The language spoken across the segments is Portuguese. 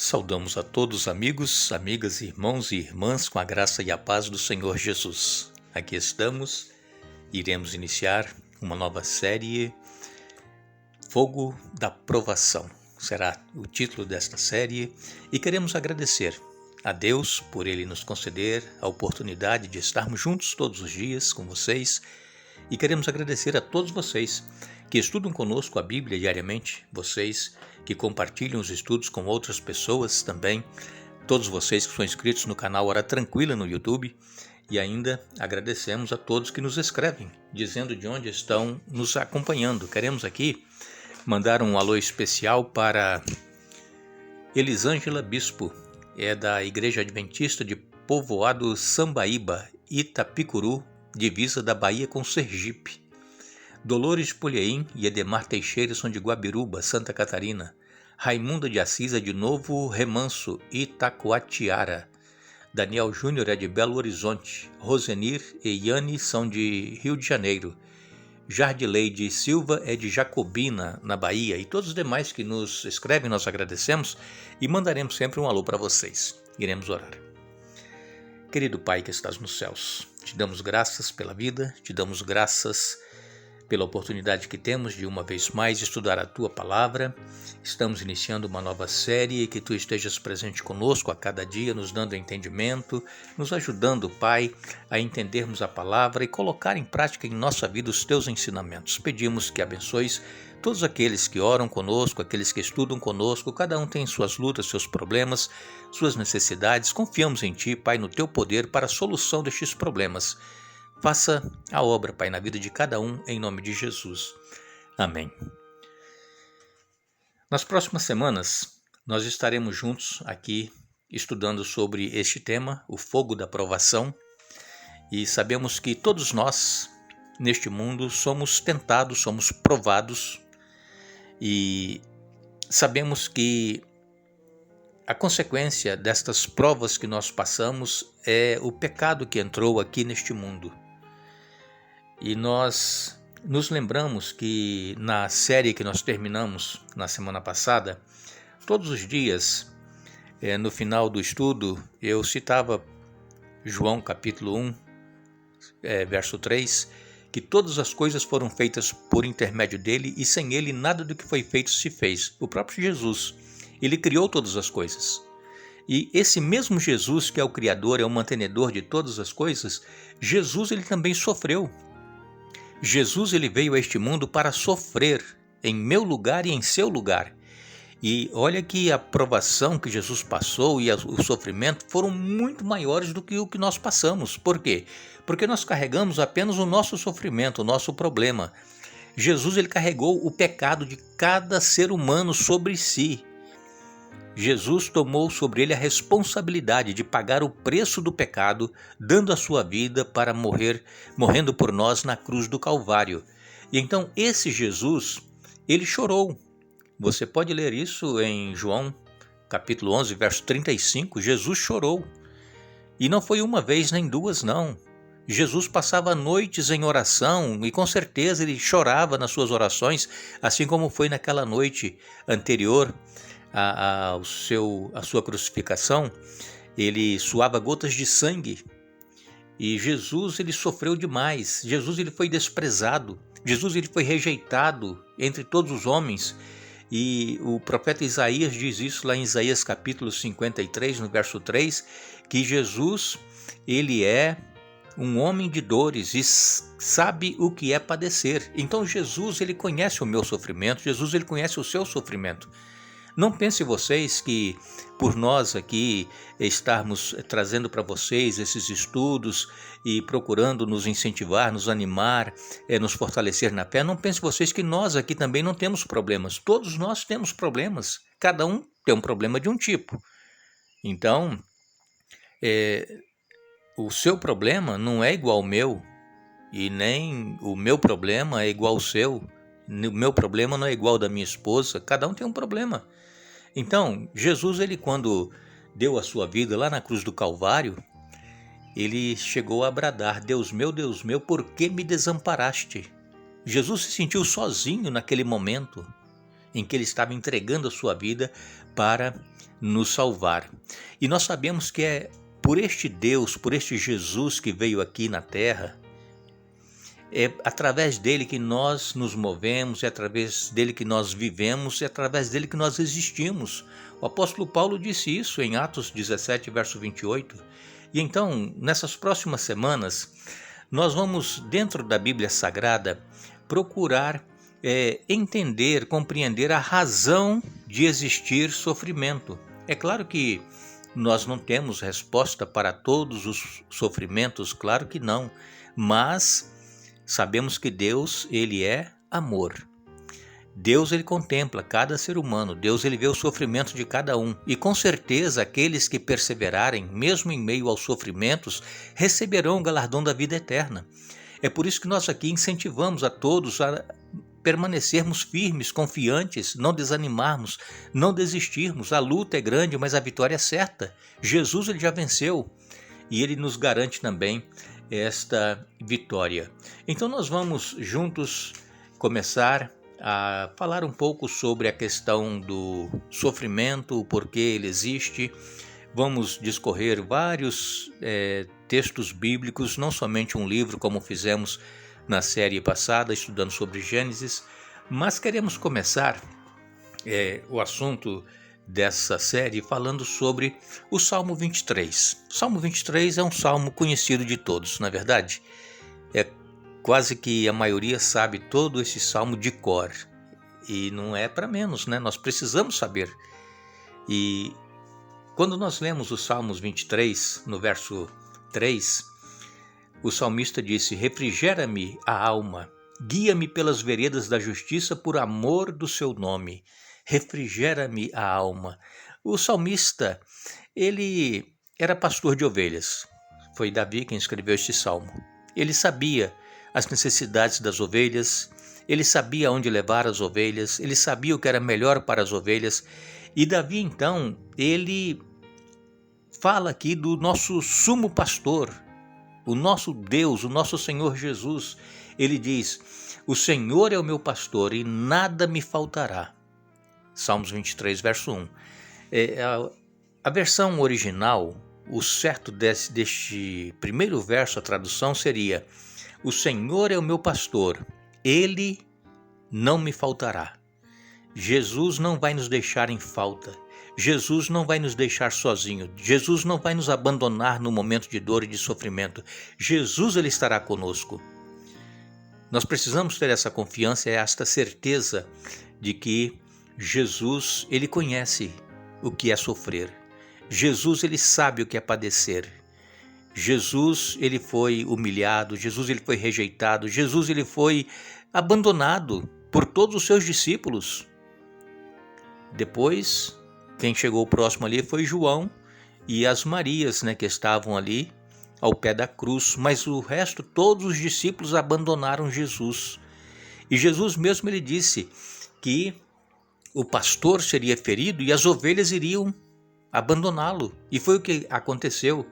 Saudamos a todos amigos, amigas, irmãos e irmãs com a graça e a paz do Senhor Jesus. Aqui estamos, iremos iniciar uma nova série, Fogo da Provação. Será o título desta série e queremos agradecer a Deus por Ele nos conceder a oportunidade de estarmos juntos todos os dias com vocês e queremos agradecer a todos vocês que estudam conosco a Bíblia diariamente, vocês que compartilham os estudos com outras pessoas também, todos vocês que são inscritos no canal Hora Tranquila no YouTube e ainda agradecemos a todos que nos escrevem, dizendo de onde estão nos acompanhando. Queremos aqui mandar um alô especial para Elisângela Bispo, é da Igreja Adventista de Povoado Sambaíba, Itapicuru, divisa da Bahia com Sergipe. Dolores Polieim e Edemar Teixeira são de Guabiruba, Santa Catarina. Raimunda de Assis é de Novo Remanso, Itacoatiara. Daniel Júnior é de Belo Horizonte. Rosenir e Yane são de Rio de Janeiro. Jardileide Silva é de Jacobina, na Bahia. E todos os demais que nos escrevem, nós agradecemos e mandaremos sempre um alô para vocês. Iremos orar. Querido Pai que estás nos céus, te damos graças pela vida, te damos graças pela oportunidade que temos de uma vez mais estudar a Tua Palavra. Estamos iniciando uma nova série, que Tu estejas presente conosco a cada dia, nos dando entendimento, nos ajudando, Pai, a entendermos a Palavra e colocar em prática em nossa vida os Teus ensinamentos. Pedimos que abençoes todos aqueles que oram conosco, aqueles que estudam conosco, cada um tem suas lutas, seus problemas, suas necessidades. Confiamos em Ti, Pai, no Teu poder para a solução destes problemas. Faça a obra, Pai, na vida de cada um, em nome de Jesus. Amém. Nas próximas semanas, nós estaremos juntos aqui estudando sobre este tema, o fogo da provação. E sabemos que todos nós, neste mundo, somos tentados, somos provados. E sabemos que a consequência destas provas que nós passamos é o pecado que entrou aqui neste mundo. E nós nos lembramos que na série que nós terminamos na semana passada, todos os dias, no final do estudo, eu citava João capítulo 1, verso 3, que todas as coisas foram feitas por intermédio dele e sem ele nada do que foi feito se fez. O próprio Jesus, ele criou todas as coisas. E esse mesmo Jesus que é o Criador, é o mantenedor de todas as coisas, Jesus ele também sofreu. Jesus ele veio a este mundo para sofrer em meu lugar e em seu lugar. E olha que a provação que Jesus passou e o sofrimento foram muito maiores do que o que nós passamos. Por quê? Porque nós carregamos apenas o nosso sofrimento, o nosso problema. Jesus ele carregou o pecado de cada ser humano sobre si. Jesus tomou sobre ele a responsabilidade de pagar o preço do pecado, dando a sua vida para morrendo por nós na cruz do Calvário. E então esse Jesus, ele chorou. Você pode ler isso em João, capítulo 11, verso 35. Jesus chorou. E não foi uma vez nem duas, não. Jesus passava noites em oração e com certeza ele chorava nas suas orações, assim como foi naquela noite anterior a sua crucificação. Ele suava gotas de sangue e Jesus ele sofreu demais. Jesus ele foi desprezado, Jesus ele foi rejeitado entre todos os homens, e o profeta Isaías diz isso lá em Isaías capítulo 53, no verso 3, que Jesus ele é um homem de dores e sabe o que é padecer. Então Jesus ele conhece o meu sofrimento, Jesus ele conhece o seu sofrimento. Não pense vocês que por nós aqui estarmos trazendo para vocês esses estudos e procurando nos incentivar, nos animar, nos fortalecer na fé, não pense vocês que nós aqui também não temos problemas. Todos nós temos problemas, cada um tem um problema de um tipo. Então, o seu problema não é igual ao meu e nem o meu problema é igual ao seu. O meu problema não é igual ao da minha esposa, cada um tem um problema. Então, Jesus, ele quando deu a sua vida lá na cruz do Calvário, ele chegou a bradar: Deus meu, por que me desamparaste? Jesus se sentiu sozinho naquele momento em que ele estava entregando a sua vida para nos salvar. E nós sabemos que é por este Deus, por este Jesus que veio aqui na terra, é através dele que nós nos movemos, é através dele que nós vivemos, é através dele que nós existimos. O apóstolo Paulo disse isso em Atos 17, verso 28. E então, nessas próximas semanas, nós vamos, dentro da Bíblia Sagrada, procurar entender, compreender a razão de existir sofrimento. É claro que nós não temos resposta para todos os sofrimentos, claro que não, mas sabemos que Deus, ele é amor. Deus, ele contempla cada ser humano, Deus, ele vê o sofrimento de cada um, e com certeza aqueles que perseverarem, mesmo em meio aos sofrimentos, receberão o galardão da vida eterna. É por isso que nós aqui incentivamos a todos a permanecermos firmes, confiantes, não desanimarmos, não desistirmos. A luta é grande, mas a vitória é certa. Jesus, ele já venceu e ele nos garante também esta vitória. Então nós vamos juntos começar a falar um pouco sobre a questão do sofrimento, o porquê ele existe. Vamos discorrer vários textos bíblicos, não somente um livro como fizemos na série passada, estudando sobre Gênesis, mas queremos começar o assunto dessa série falando sobre o Salmo 23. O Salmo 23 é um salmo conhecido de todos, não é verdade? Quase que a maioria sabe todo esse salmo de cor, e não é para menos, né? Nós precisamos saber. E quando nós lemos o Salmos 23, no verso 3, o salmista disse: refrigera-me a alma, guia-me pelas veredas da justiça por amor do seu nome. Refrigera-me a alma. O salmista, ele era pastor de ovelhas. Foi Davi quem escreveu este salmo. Ele sabia as necessidades das ovelhas, ele sabia onde levar as ovelhas, ele sabia o que era melhor para as ovelhas. E Davi, então, ele fala aqui do nosso sumo pastor, o nosso Deus, o nosso Senhor Jesus. Ele diz: o Senhor é o meu pastor e nada me faltará. Salmos 23, verso 1. A versão original, o certo deste primeiro verso, a tradução seria: o Senhor é o meu pastor, ele não me faltará. Jesus não vai nos deixar em falta. Jesus não vai nos deixar sozinho. Jesus não vai nos abandonar no momento de dor e de sofrimento. Jesus, ele estará conosco. Nós precisamos ter essa confiança, esta certeza de que Jesus, ele conhece o que é sofrer. Jesus, ele sabe o que é padecer. Jesus, ele foi humilhado, Jesus, ele foi rejeitado, Jesus, ele foi abandonado por todos os seus discípulos. Depois, quem chegou próximo ali foi João e as Marias, que estavam ali ao pé da cruz, mas o resto, todos os discípulos abandonaram Jesus. E Jesus mesmo, ele disse que o pastor seria ferido e as ovelhas iriam abandoná-lo. E foi o que aconteceu.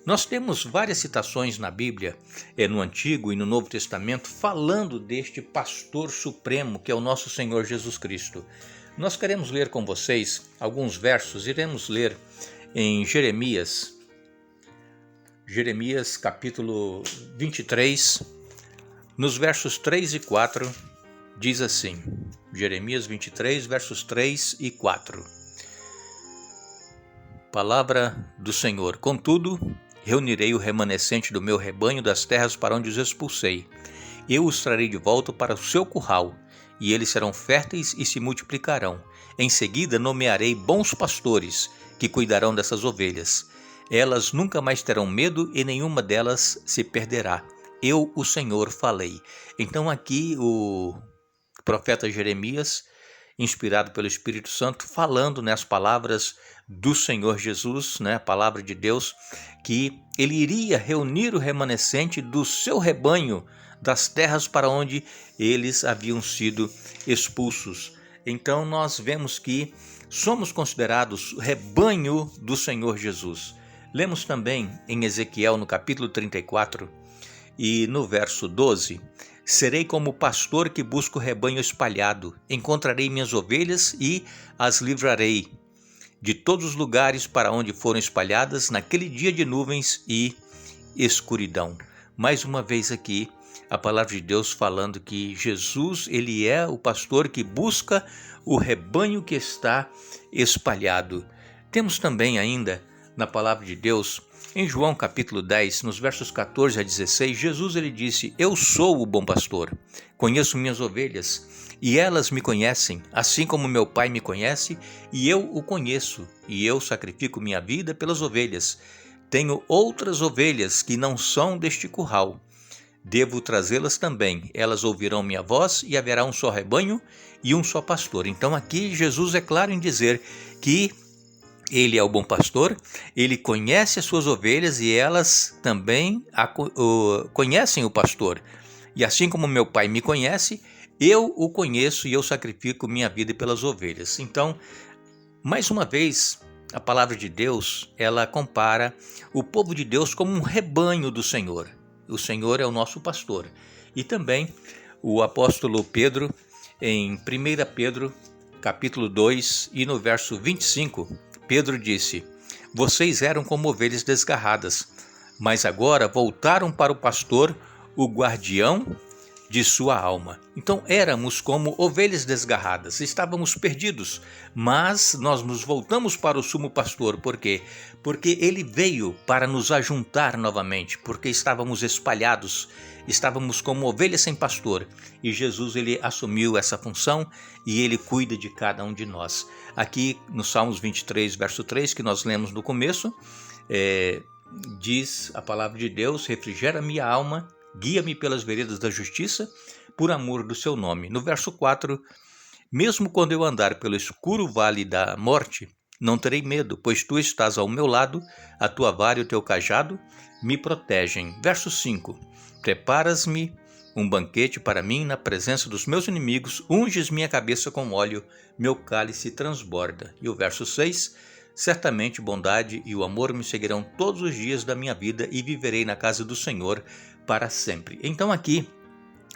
Nós temos várias citações na Bíblia, no Antigo e no Novo Testamento, falando deste pastor supremo que é o nosso Senhor Jesus Cristo. Nós queremos ler com vocês alguns versos, iremos ler em Jeremias capítulo 23, nos versos 3 e 4, diz assim, Jeremias 23, versos 3 e 4. Palavra do Senhor: contudo, reunirei o remanescente do meu rebanho das terras para onde os expulsei. Eu os trarei de volta para o seu curral, e eles serão férteis e se multiplicarão. Em seguida nomearei bons pastores, que cuidarão dessas ovelhas. Elas nunca mais terão medo e nenhuma delas se perderá. Eu, o Senhor, falei. Então aqui o profeta Jeremias, inspirado pelo Espírito Santo, falando as palavras do Senhor Jesus, a palavra de Deus, que ele iria reunir o remanescente do seu rebanho das terras para onde eles haviam sido expulsos. Então nós vemos que somos considerados rebanho do Senhor Jesus. Lemos também em Ezequiel, no capítulo 34 e no verso 12, serei como pastor que busca o rebanho espalhado, encontrarei minhas ovelhas e as livrarei. de todos os lugares para onde foram espalhadas naquele dia de nuvens e escuridão. Mais uma vez aqui, a palavra de Deus falando que Jesus, ele é o pastor que busca o rebanho que está espalhado. Temos também ainda na palavra de Deus, em João capítulo 10, nos versos 14 a 16, Jesus ele disse: Eu sou o bom pastor, conheço minhas ovelhas e elas me conhecem, assim como meu Pai me conhece e eu o conheço, e eu sacrifico minha vida pelas ovelhas. Tenho outras ovelhas que não são deste curral. Devo trazê-las também. Elas ouvirão minha voz e haverá um só rebanho e um só pastor. Então aqui Jesus é claro em dizer que ele é o bom pastor, ele conhece as suas ovelhas e elas também conhecem o pastor. E assim como meu Pai me conhece, eu o conheço e eu sacrifico minha vida pelas ovelhas. Então, mais uma vez, a palavra de Deus, ela compara o povo de Deus como um rebanho do Senhor. O Senhor é o nosso pastor. E também o apóstolo Pedro, em 1 Pedro, capítulo 2, e no verso 25, Pedro disse: Vocês eram como ovelhas desgarradas, mas agora voltaram para o pastor, o guardião de sua alma. Então éramos como ovelhas desgarradas, estávamos perdidos, mas nós nos voltamos para o sumo pastor. Por quê? Porque ele veio para nos ajuntar novamente, porque estávamos espalhados, estávamos como ovelhas sem pastor, e Jesus ele assumiu essa função e ele cuida de cada um de nós. Aqui no Salmos 23, verso 3, que nós lemos no começo, diz a palavra de Deus: refrigera minha alma, guia-me pelas veredas da justiça, por amor do seu nome. No verso 4, mesmo quando eu andar pelo escuro vale da morte, não terei medo, pois tu estás ao meu lado, a tua vara e o teu cajado me protegem. Verso 5, preparas-me um banquete para mim na presença dos meus inimigos, unges minha cabeça com óleo, meu cálice transborda. E o verso 6, certamente bondade e o amor me seguirão todos os dias da minha vida e viverei na casa do Senhor para sempre. Então aqui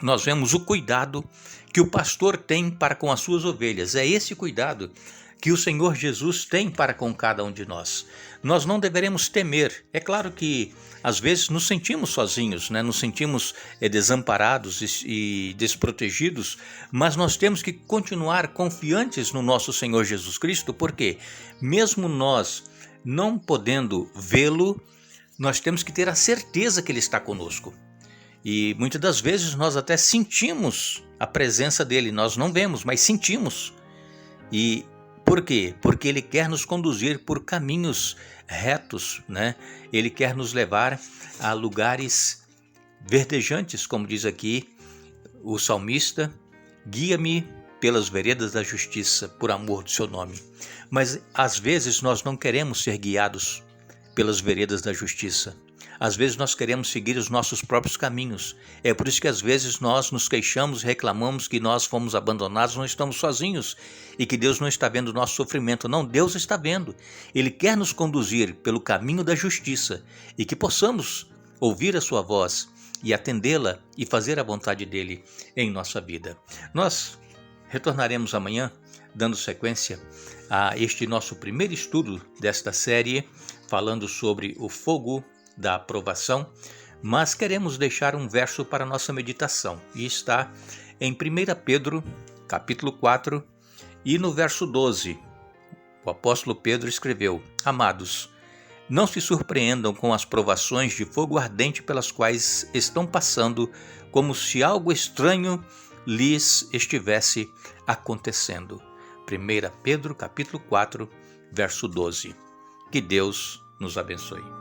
nós vemos o cuidado que o pastor tem para com as suas ovelhas. É esse cuidado que o Senhor Jesus tem para com cada um de nós. Nós não deveremos temer. É claro que às vezes nos sentimos sozinhos, nos sentimos desamparados e desprotegidos, mas nós temos que continuar confiantes no nosso Senhor Jesus Cristo, porque mesmo nós não podendo vê-lo, nós temos que ter a certeza que ele está conosco. E muitas das vezes nós até sentimos a presença dele, nós não vemos, mas sentimos. E por quê? Porque ele quer nos conduzir por caminhos retos, Ele quer nos levar a lugares verdejantes, como diz aqui o salmista: guia-me pelas veredas da justiça, por amor do seu nome. Mas às vezes nós não queremos ser guiados pelas veredas da justiça. Às vezes nós queremos seguir os nossos próprios caminhos. É por isso que às vezes nós nos queixamos, reclamamos que nós fomos abandonados, não estamos sozinhos e que Deus não está vendo o nosso sofrimento. Não, Deus está vendo. Ele quer nos conduzir pelo caminho da justiça e que possamos ouvir a sua voz e atendê-la e fazer a vontade dele em nossa vida. Nós retornaremos amanhã dando sequência a este nosso primeiro estudo desta série, falando sobre o fogo da aprovação, mas queremos deixar um verso para nossa meditação, e está em 1 Pedro, capítulo 4, e no verso 12, o apóstolo Pedro escreveu: Amados, não se surpreendam com as provações de fogo ardente pelas quais estão passando, como se algo estranho lhes estivesse acontecendo. 1 Pedro, capítulo 4, verso 12. Que Deus nos abençoe.